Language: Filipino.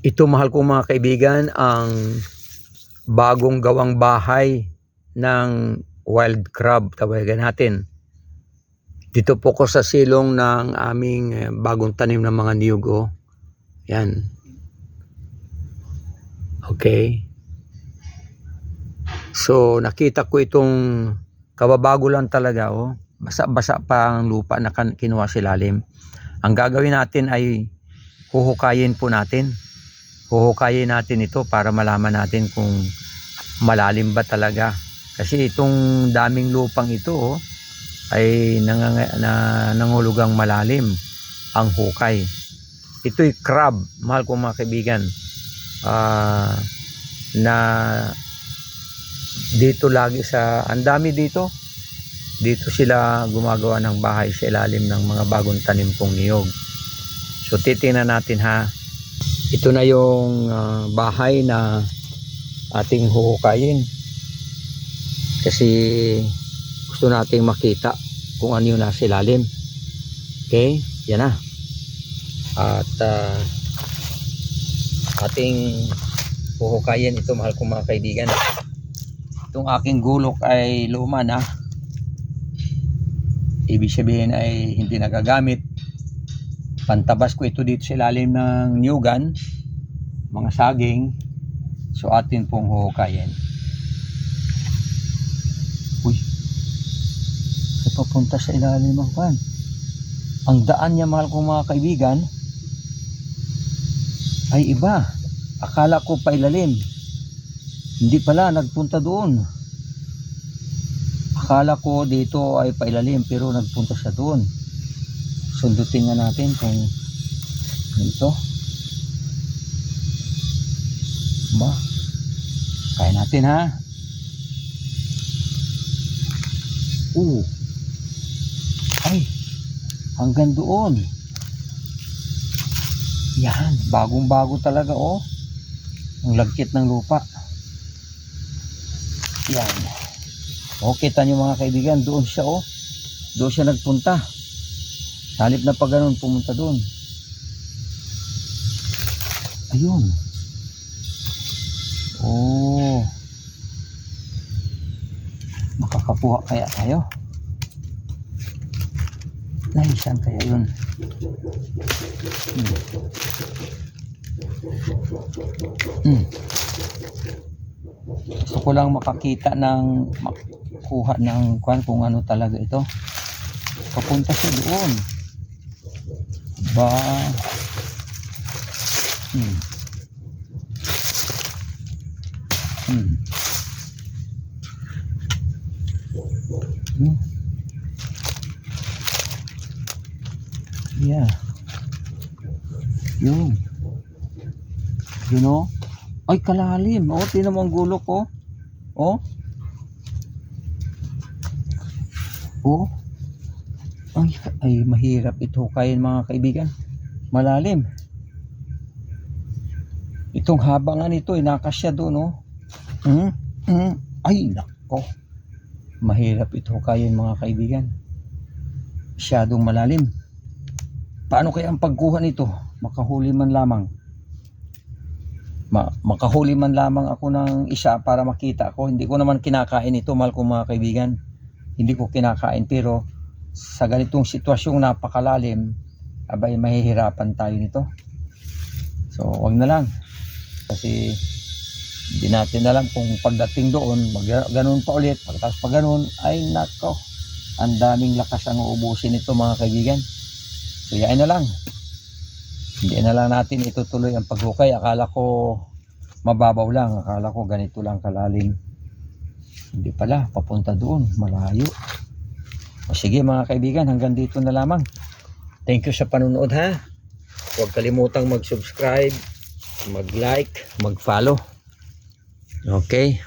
Ito, mahal kong mga kaibigan, ang bagong gawang bahay ng wild crab, tawagan natin. Dito po ko sa silong ng aming bagong tanim ng mga niyog. Oh. Yan. Okay. So, nakita ko itong kababago lang talaga. Oh. Basa-basa pa ang lupa na kinuha sa ilalim. Ang gagawin natin ay huhukayin po natin. Huhukayin natin ito para malaman natin kung malalim ba talaga. Kasi itong daming lupang ito ay nangulugang malalim ang hukay. Ito'y crab, mahal kong mga kaibigan, na dito lagi ang dami dito sila gumagawa ng bahay sa ilalim ng mga bagong tanim pong niyog. So titingnan natin ha. Ito na yung bahay na ating huhukayin kasi gusto nating makita kung ano yung nasa ilalim. Okay, yan na. At ating huhukayin ito, mahal kong mga kaibigan. Itong aking gulok ay luma na, ibig sabihin ay hindi nagagamit. Pantabas ko ito dito sa ilalim ng niyugan, mga saging. So atin pong huhukayin. Uy, papunta sa ilalim ng pan. Ang daan niya, mahal kong mga kaibigan, ay iba. Akala ko pa ilalim, hindi pala, nagpunta doon. Akala ko dito ay pailalim, pero nagpunta siya doon. Sundutin nga natin kung dito ba, kaya natin ha. Ay, hanggang doon. Yan, bagong bago talaga ang lagkit ng lupa. Yan. Kita nyo mga kaibigan, doon siya doon siya nagpunta. Halip na pa ganun, pumunta doon. Ayun. Makakakuha kaya tayo? Saan kaya yun? Gusto ko lang makakita makuha ng kung ano talaga ito. Papunta siya doon. Ba? Yeah. Yun. Ay, kalalim. Tingnan mo ang gulok Ay, mahirap ito hukayin mga kaibigan. Malalim. Itong haba nga nito, nakasya doon Ay, nako. Mahirap ito hukayin mga kaibigan. Masyadong malalim. Paano kaya ang pagkuha nito? Makahuli man lamang. Makahuli man lamang ako ng isa para makita ko. Hindi ko naman kinakain ito, mahal kong mga kaibigan. Hindi ko kinakain, pero sa ganitong sitwasyong napakalalim, abay mahihirapan tayo nito. So wag na lang, kasi hindi natin alam kung pagdating doon ganun pa ulit. Pagkatapos pa ganun, ay nako, ang daming lakas ang uubusin nito mga kaibigan. So yain na lang, hindi na lang natin itutuloy ang paghukay. Akala ko mababaw lang, akala ko ganito lang kalalim. Hindi pala, papunta doon, malayo. O sige mga kaibigan, hanggang dito na lamang. Thank you sa panunood ha. Huwag kalimutang mag-subscribe, mag-like, mag-follow. Okay.